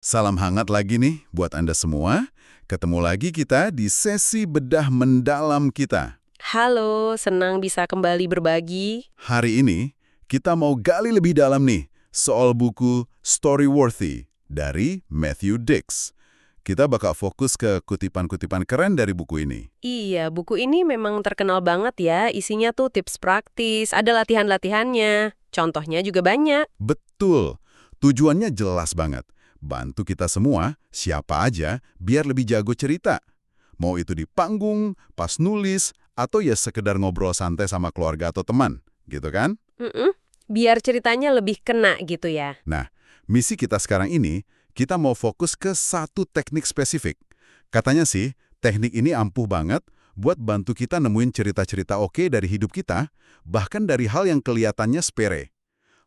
Salam hangat lagi nih buat Anda semua. Ketemu lagi kita di sesi bedah mendalam kita. Halo, senang bisa kembali berbagi. Hari ini kita mau gali lebih dalam nih soal buku Storyworthy dari Matthew Dicks. Kita bakal fokus ke kutipan-kutipan keren dari buku ini. Iya, buku ini memang terkenal banget ya. Isinya tuh tips praktis, ada latihan-latihannya. Contohnya juga banyak. Betul, tujuannya jelas banget. Bantu kita semua, siapa aja, biar lebih jago cerita. Mau itu di panggung, pas nulis, atau ya sekedar ngobrol santai sama keluarga atau teman, gitu kan? Biar ceritanya lebih kena gitu ya. Nah, misi kita sekarang ini, kita mau fokus ke satu teknik spesifik. Katanya sih, teknik ini ampuh banget buat bantu kita nemuin cerita-cerita oke dari hidup kita, bahkan dari hal yang kelihatannya sepele.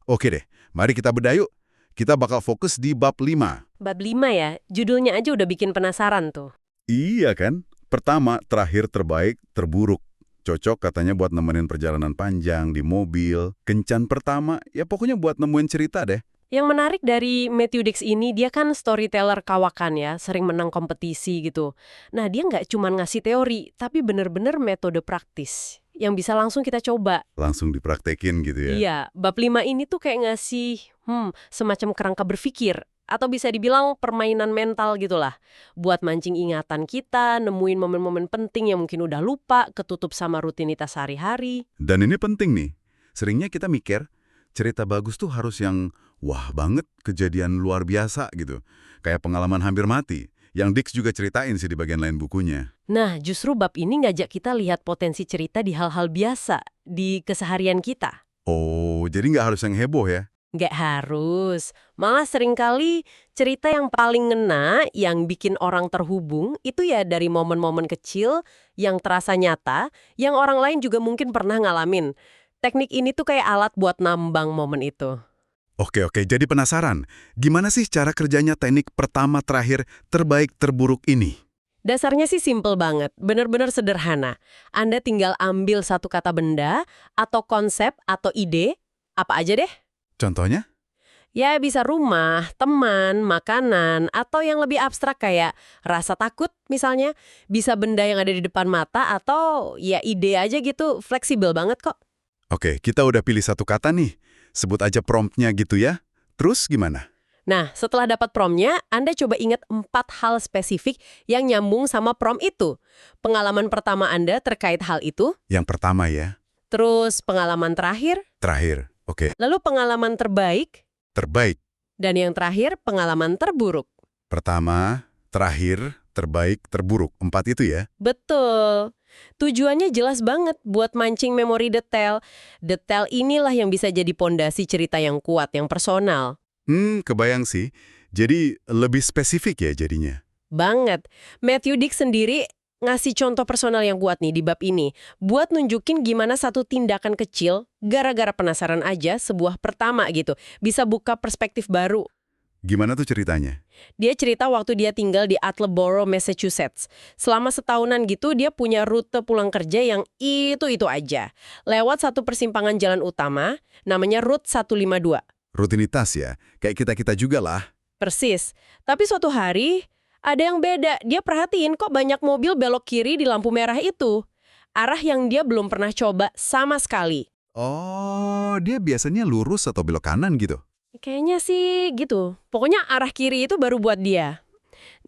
Oke deh, mari kita bedah yuk. Kita bakal fokus di bab 5. Bab 5 ya, judulnya aja udah bikin penasaran tuh. Iya kan? Pertama, terakhir, terbaik, terburuk. Cocok katanya buat nemenin perjalanan panjang di mobil. Kencan pertama, ya pokoknya buat nemuin cerita deh. Yang menarik dari Matthew Dicks ini, dia kan storyteller kawakan ya, sering menang kompetisi gitu. Nah, dia nggak cuma ngasih teori, tapi bener-bener metode praktis yang bisa langsung kita coba. Langsung dipraktekin gitu ya. Iya, bab 5 ini tuh kayak ngasih semacam kerangka berpikir. Atau bisa dibilang permainan mental gitulah. Buat mancing ingatan kita, nemuin momen-momen penting yang mungkin udah lupa, ketutup sama rutinitas sehari-hari. Dan ini penting nih. Seringnya kita mikir, cerita bagus tuh harus yang wah banget, kejadian luar biasa gitu. Kayak pengalaman hampir mati. Yang Dicks juga ceritain sih di bagian lain bukunya. Nah, justru bab ini ngajak kita lihat potensi cerita di hal-hal biasa, di keseharian kita. Oh, jadi nggak harus yang heboh ya? Nggak harus. Malah seringkali cerita yang paling ngena, yang bikin orang terhubung, itu ya dari momen-momen kecil yang terasa nyata, yang orang lain juga mungkin pernah ngalamin. Teknik ini tuh kayak alat buat nambang momen itu. Oke, jadi penasaran. Gimana sih cara kerjanya teknik pertama terakhir terbaik terburuk ini? Dasarnya sih simple banget, bener-bener sederhana. Anda tinggal ambil satu kata benda, atau konsep, atau ide, apa aja deh. Contohnya? Ya bisa rumah, teman, makanan, atau yang lebih abstrak kayak rasa takut misalnya. Bisa benda yang ada di depan mata atau ya ide aja gitu, fleksibel banget kok. Oke, kita udah pilih satu kata nih. Sebut aja promptnya gitu ya. Terus gimana? Nah, setelah dapat promptnya, Anda coba ingat 4 hal spesifik yang nyambung sama prompt itu. Pengalaman pertama Anda terkait hal itu, Yang pertama ya. terus pengalaman terakhir, Terakhir. Oke, lalu pengalaman terbaik, terbaik. dan yang terakhir pengalaman terburuk. Pertama, terakhir, terbaik, terburuk. 4 itu ya. Betul. Tujuannya jelas banget buat mancing memori detail. Detail inilah yang bisa jadi pondasi cerita yang kuat, yang personal. Kebayang sih. Jadi lebih spesifik ya jadinya. Banget. Matthew Dicks sendiri ngasih contoh personal yang kuat nih di bab ini. Buat nunjukin gimana satu tindakan kecil, gara-gara penasaran aja, sebuah pertama gitu, bisa buka perspektif baru. Gimana tuh ceritanya? Dia cerita waktu dia tinggal di Attleboro, Massachusetts. Selama setahunan gitu dia punya rute pulang kerja yang itu-itu aja. Lewat satu persimpangan jalan utama, namanya Route 152. Rutinitas ya. Kayak kita-kita juga lah. Persis. Tapi suatu hari, ada yang beda. Dia perhatiin kok banyak mobil belok kiri di lampu merah itu. Arah yang dia belum pernah coba sama sekali. Oh, dia biasanya lurus atau belok kanan gitu? Kayaknya sih gitu. Pokoknya arah kiri itu baru buat dia.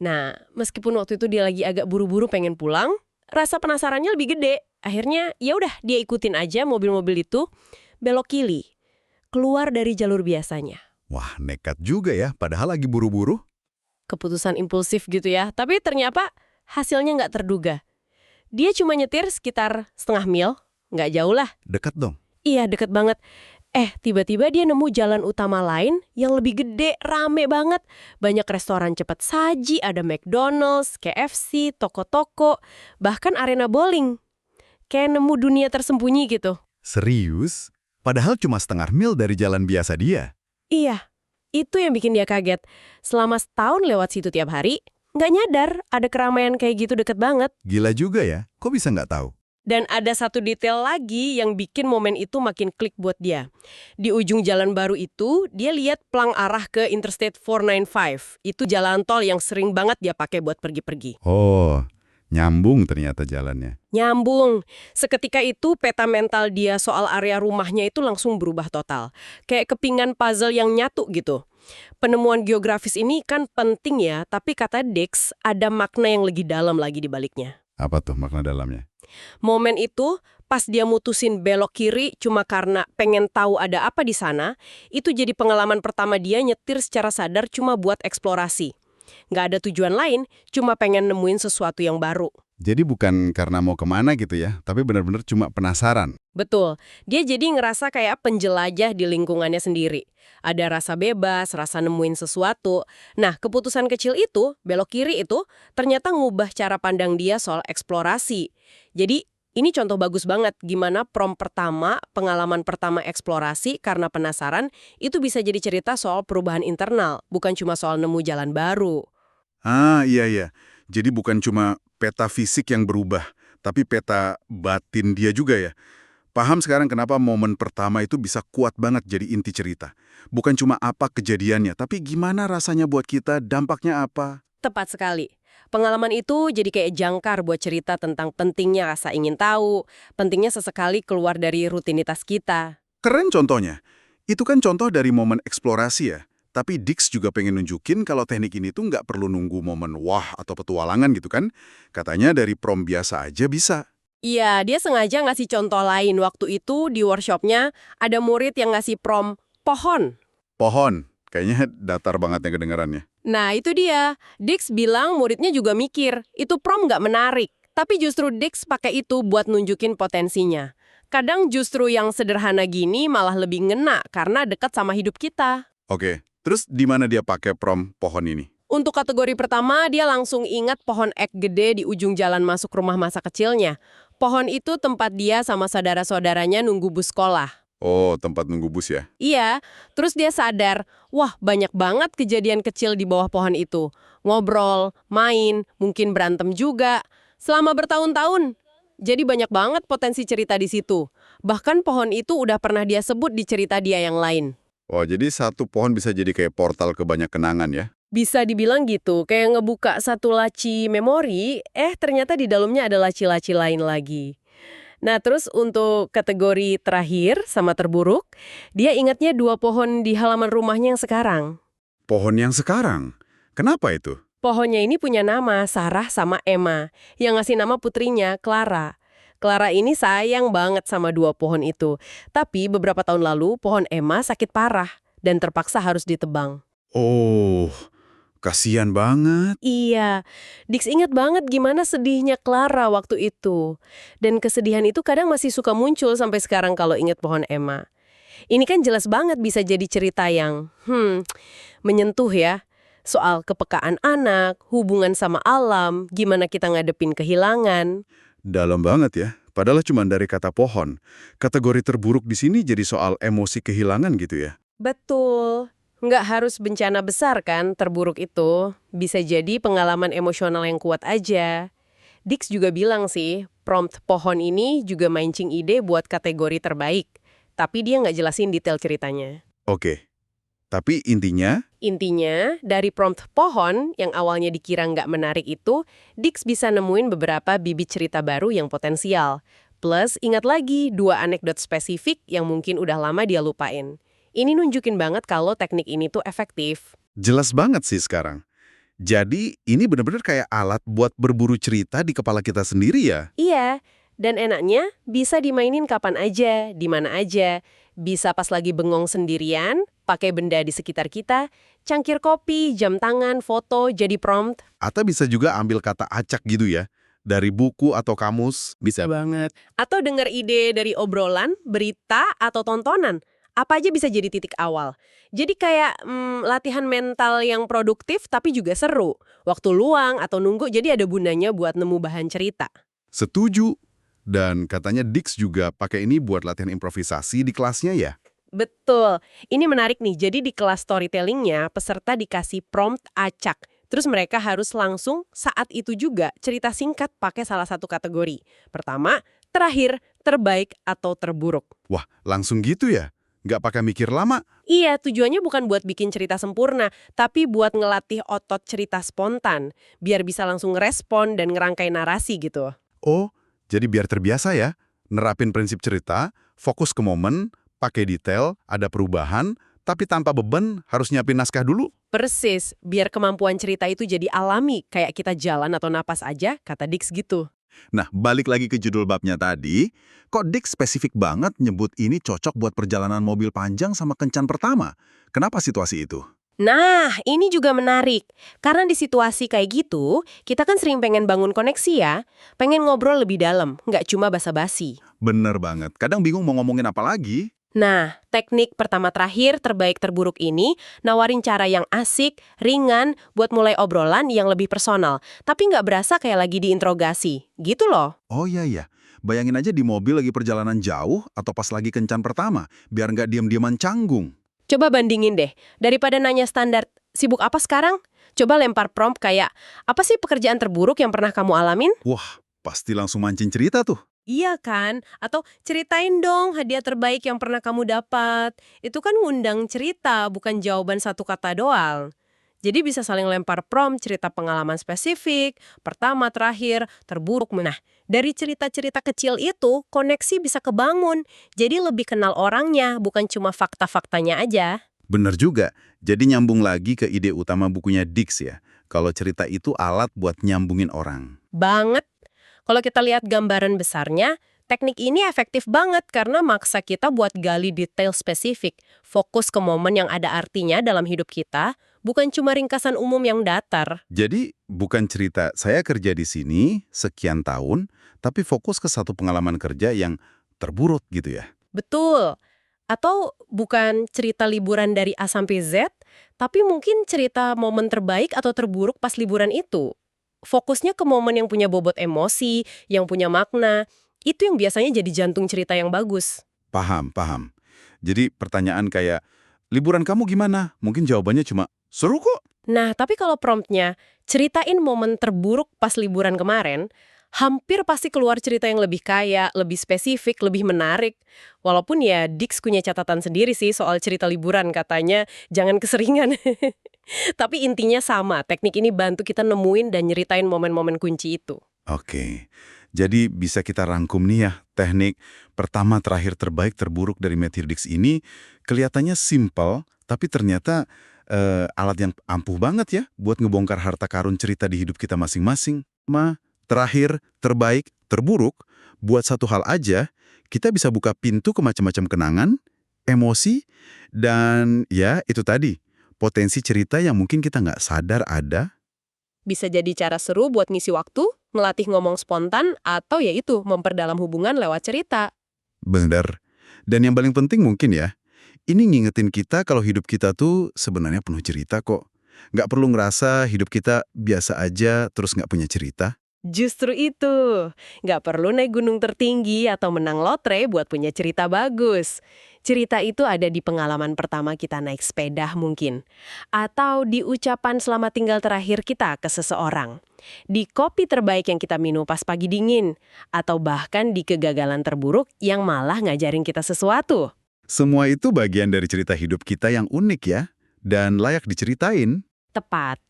Nah, meskipun waktu itu dia lagi agak buru-buru pengen pulang, rasa penasarannya lebih gede. Akhirnya ya udah dia ikutin aja mobil-mobil itu belok kiri, keluar dari jalur biasanya. Wah, nekat juga ya, padahal lagi buru-buru. Keputusan impulsif gitu ya, tapi ternyata hasilnya nggak terduga. Dia cuma nyetir sekitar setengah mil, nggak jauh lah. Dekat dong. Iya, deket banget. Tiba-tiba dia nemu jalan utama lain yang lebih gede, rame banget. Banyak restoran cepat saji, ada McDonald's, KFC, toko-toko, bahkan arena bowling. Kayak nemu dunia tersembunyi gitu. Serius? Padahal cuma setengah mil dari jalan biasa dia. Iya, itu yang bikin dia kaget. Selama setahun lewat situ tiap hari, nggak nyadar ada keramaian kayak gitu deket banget. Gila juga ya, kok bisa nggak tahu? Dan ada satu detail lagi yang bikin momen itu makin klik buat dia. Di ujung jalan baru itu, dia lihat plang arah ke Interstate 495. Itu jalan tol yang sering banget dia pakai buat pergi-pergi. Oh, nyambung ternyata jalannya. Nyambung. Seketika itu peta mental dia soal area rumahnya itu langsung berubah total. Kayak kepingan puzzle yang nyatu gitu. Penemuan geografis ini kan penting ya, tapi kata Dix ada makna yang lebih dalam lagi di baliknya. Apa tuh makna dalamnya? Momen itu, pas dia mutusin belok kiri cuma karena pengen tahu ada apa di sana, itu jadi pengalaman pertama dia nyetir secara sadar cuma buat eksplorasi. Nggak ada tujuan lain, cuma pengen nemuin sesuatu yang baru. Jadi bukan karena mau kemana gitu ya, tapi benar-benar cuma penasaran. Betul, dia jadi ngerasa kayak penjelajah di lingkungannya sendiri. Ada rasa bebas, rasa nemuin sesuatu. Nah, keputusan kecil itu, belok kiri itu, ternyata ngubah cara pandang dia soal eksplorasi. Jadi, ini contoh bagus banget gimana prom pertama, pengalaman pertama eksplorasi karena penasaran, itu bisa jadi cerita soal perubahan internal, bukan cuma soal nemu jalan baru. Ah, iya. Jadi bukan cuma peta fisik yang berubah, tapi peta batin dia juga ya. Paham sekarang kenapa momen pertama itu bisa kuat banget jadi inti cerita. Bukan cuma apa kejadiannya, tapi gimana rasanya buat kita, dampaknya apa. Tepat sekali. Pengalaman itu jadi kayak jangkar buat cerita tentang pentingnya rasa ingin tahu, pentingnya sesekali keluar dari rutinitas kita. Keren contohnya. Itu kan contoh dari momen eksplorasi ya. Tapi Dix juga pengen nunjukin kalau teknik ini tuh nggak perlu nunggu momen wah atau petualangan gitu kan. Katanya dari prom biasa aja bisa. Iya, dia sengaja ngasih contoh lain. Waktu itu di workshopnya ada murid yang ngasih prom pohon. Pohon. Kayaknya datar banget yang kedengarannya. Nah, itu dia. Dix bilang muridnya juga mikir, itu prom nggak menarik. Tapi justru Dix pakai itu buat nunjukin potensinya. Kadang justru yang sederhana gini malah lebih ngena karena dekat sama hidup kita. Oke, terus di mana dia pakai prom pohon ini? Untuk kategori pertama, dia langsung ingat pohon ek gede di ujung jalan masuk rumah masa kecilnya. Pohon itu tempat dia sama saudara-saudaranya nunggu bus sekolah. Oh, tempat nunggu bus ya? Iya, terus dia sadar, wah banyak banget kejadian kecil di bawah pohon itu. Ngobrol, main, mungkin berantem juga. Selama bertahun-tahun. Jadi banyak banget potensi cerita di situ. Bahkan pohon itu udah pernah dia sebut di cerita dia yang lain. Oh, jadi satu pohon bisa jadi kayak portal ke banyak kenangan ya? Bisa dibilang gitu, kayak ngebuka satu laci memori, ternyata di dalamnya ada laci-laci lain lagi. Nah, terus untuk kategori terakhir sama terburuk, dia ingatnya 2 pohon di halaman rumahnya yang sekarang. Pohon yang sekarang? Kenapa itu? Pohonnya ini punya nama, Sarah sama Emma, yang ngasih nama putrinya, Clara. Clara ini sayang banget sama 2 pohon itu. Tapi beberapa tahun lalu, pohon Emma sakit parah dan terpaksa harus ditebang. Oh, kasihan banget. Iya, Dix ingat banget gimana sedihnya Clara waktu itu. Dan kesedihan itu kadang masih suka muncul sampai sekarang kalau ingat pohon Emma. Ini kan jelas banget bisa jadi cerita yang, menyentuh ya. Soal kepekaan anak, hubungan sama alam, gimana kita ngadepin kehilangan. Dalam banget ya. Padahal cuma dari kata pohon. Kategori terburuk di sini jadi soal emosi kehilangan gitu ya. Betul. Nggak harus bencana besar kan terburuk itu. Bisa jadi pengalaman emosional yang kuat aja. Dix juga bilang sih, prompt pohon ini juga mancing ide buat kategori terbaik. Tapi dia nggak jelasin detail ceritanya. Oke. Tapi intinya, Intinya, dari prompt pohon yang awalnya dikira nggak menarik itu, Dix bisa nemuin beberapa bibit cerita baru yang potensial. Plus, ingat lagi 2 anekdot spesifik yang mungkin udah lama dia lupain. Ini nunjukin banget kalau teknik ini tuh efektif. jelas banget sih sekarang. Jadi, ini benar-benar kayak alat buat berburu cerita di kepala kita sendiri ya? Iya, dan enaknya bisa dimainin kapan aja, di mana aja. Bisa pas lagi bengong sendirian, pakai benda di sekitar kita, cangkir kopi, jam tangan, foto, jadi prompt. Atau bisa juga ambil kata acak gitu ya? Dari buku atau kamus, bisa banget. Atau dengar ide dari obrolan, berita, atau tontonan. Apa aja bisa jadi titik awal. Jadi kayak latihan mental yang produktif tapi juga seru. Waktu luang atau nunggu jadi ada gunanya buat nemu bahan cerita. Setuju. Dan katanya Dix juga pakai ini buat latihan improvisasi di kelasnya ya? Betul. Ini menarik nih. Jadi di kelas storytellingnya peserta dikasih prompt acak. Terus mereka harus langsung saat itu juga cerita singkat pakai salah satu kategori. Pertama, terakhir, terbaik, atau terburuk. Wah, langsung gitu ya? Nggak pakai mikir lama? Iya, tujuannya bukan buat bikin cerita sempurna, tapi buat ngelatih otot cerita spontan, biar bisa langsung ngerespon dan ngerangkai narasi gitu. Oh, jadi biar terbiasa ya? Nerapin prinsip cerita, fokus ke momen, pakai detail, ada perubahan, tapi tanpa beban harus nyiapin naskah dulu? Persis, biar kemampuan cerita itu jadi alami, kayak kita jalan atau napas aja, kata Dix gitu. Nah, balik lagi ke judul babnya tadi, kok Dick spesifik banget nyebut ini cocok buat perjalanan mobil panjang sama kencan pertama? Kenapa situasi itu? Nah, ini juga menarik. Karena di situasi kayak gitu, kita kan sering pengen bangun koneksi ya. Pengen ngobrol lebih dalam, nggak cuma basa-basi. Bener banget, kadang bingung mau ngomongin apa lagi. Nah, teknik pertama terakhir terbaik terburuk ini nawarin cara yang asik, ringan, buat mulai obrolan yang lebih personal. Tapi nggak berasa kayak lagi diinterogasi. Gitu loh. Oh iya, bayangin aja di mobil lagi perjalanan jauh atau pas lagi kencan pertama, biar nggak diam-diaman canggung. Coba bandingin deh, daripada nanya standar, sibuk apa sekarang? Coba lempar prompt kayak, apa sih pekerjaan terburuk yang pernah kamu alamin? Wah, pasti langsung mancing cerita tuh. Iya kan? Atau ceritain dong hadiah terbaik yang pernah kamu dapat. Itu kan ngundang cerita, bukan jawaban satu kata doang. Jadi bisa saling lempar prompt, cerita pengalaman spesifik, pertama, terakhir, terburuk. Nah, dari cerita-cerita kecil itu, koneksi bisa kebangun. Jadi lebih kenal orangnya, bukan cuma fakta-faktanya aja. Bener juga. Jadi nyambung lagi ke ide utama bukunya Dix ya. Kalau cerita itu alat buat nyambungin orang. Banget. Kalau kita lihat gambaran besarnya, teknik ini efektif banget karena maksa kita buat gali detail spesifik, fokus ke momen yang ada artinya dalam hidup kita, bukan cuma ringkasan umum yang datar. Jadi bukan cerita saya kerja di sini sekian tahun, tapi fokus ke satu pengalaman kerja yang terburuk gitu ya. Betul. Atau bukan cerita liburan dari A sampai Z, tapi mungkin cerita momen terbaik atau terburuk pas liburan itu. Fokusnya ke momen yang punya bobot emosi, yang punya makna, itu yang biasanya jadi jantung cerita yang bagus. Paham, paham. Jadi pertanyaan kayak, liburan kamu gimana? Mungkin jawabannya cuma, seru kok. Nah, tapi kalau promptnya, ceritain momen terburuk pas liburan kemarin, hampir pasti keluar cerita yang lebih kaya, lebih spesifik, lebih menarik. Walaupun ya Dix punya catatan sendiri sih soal cerita liburan, katanya jangan keseringan. Tapi intinya sama, teknik ini bantu kita nemuin dan nyeritain momen-momen kunci itu. Oke, jadi bisa kita rangkum nih ya, teknik pertama terakhir terbaik terburuk dari Matthew Dix ini kelihatannya simpel, tapi ternyata alat yang ampuh banget ya buat ngebongkar harta karun cerita di hidup kita masing-masing. Terakhir, terbaik, terburuk, buat satu hal aja, kita bisa buka pintu ke macam-macam kenangan, emosi, dan ya itu tadi, potensi cerita yang mungkin kita nggak sadar ada. Bisa jadi cara seru buat ngisi waktu, melatih ngomong spontan, atau yaitu memperdalam hubungan lewat cerita. Bener. Dan yang paling penting mungkin ya, ini ngingetin kita kalau hidup kita tuh sebenarnya penuh cerita kok. Nggak perlu ngerasa hidup kita biasa aja terus nggak punya cerita. Justru itu, nggak perlu naik gunung tertinggi atau menang lotre buat punya cerita bagus. Cerita itu ada di pengalaman pertama kita naik sepeda mungkin. Atau di ucapan selamat tinggal terakhir kita ke seseorang. Di kopi terbaik yang kita minum pas pagi dingin. Atau bahkan di kegagalan terburuk yang malah ngajarin kita sesuatu. Semua itu bagian dari cerita hidup kita yang unik ya, dan layak diceritain. Tepat.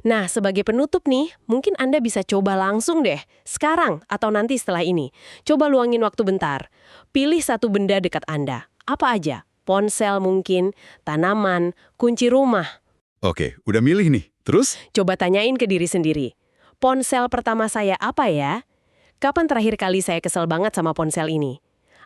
Nah, sebagai penutup nih, mungkin Anda bisa coba langsung deh, sekarang atau nanti setelah ini. Coba luangin waktu bentar. Pilih satu benda dekat Anda. Apa aja? Ponsel mungkin, tanaman, kunci rumah. Oke, udah milih nih. Terus? Coba tanyain ke diri sendiri. Ponsel pertama saya apa ya? Kapan terakhir kali saya kesel banget sama ponsel ini?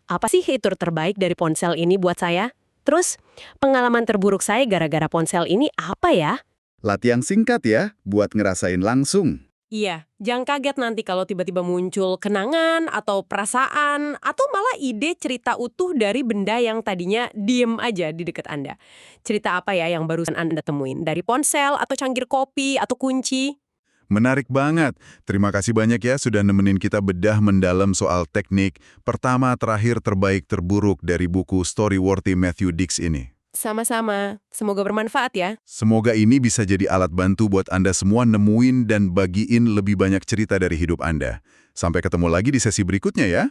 Apa sih fitur terbaik dari ponsel ini buat saya? Terus, pengalaman terburuk saya gara-gara ponsel ini apa ya? Latihan singkat ya, buat ngerasain langsung. Iya, jangan kaget nanti kalau tiba-tiba muncul kenangan atau perasaan atau malah ide cerita utuh dari benda yang tadinya diem aja di dekat Anda. Cerita apa ya yang barusan Anda temuin? Dari ponsel atau cangkir kopi atau kunci? Menarik banget. Terima kasih banyak ya sudah nemenin kita bedah mendalam soal teknik pertama terakhir terbaik terburuk dari buku Storyworthy Matthew Dix ini. Sama-sama. Semoga bermanfaat ya. Semoga ini bisa jadi alat bantu buat Anda semua nemuin dan bagiin lebih banyak cerita dari hidup Anda. Sampai ketemu lagi di sesi berikutnya ya.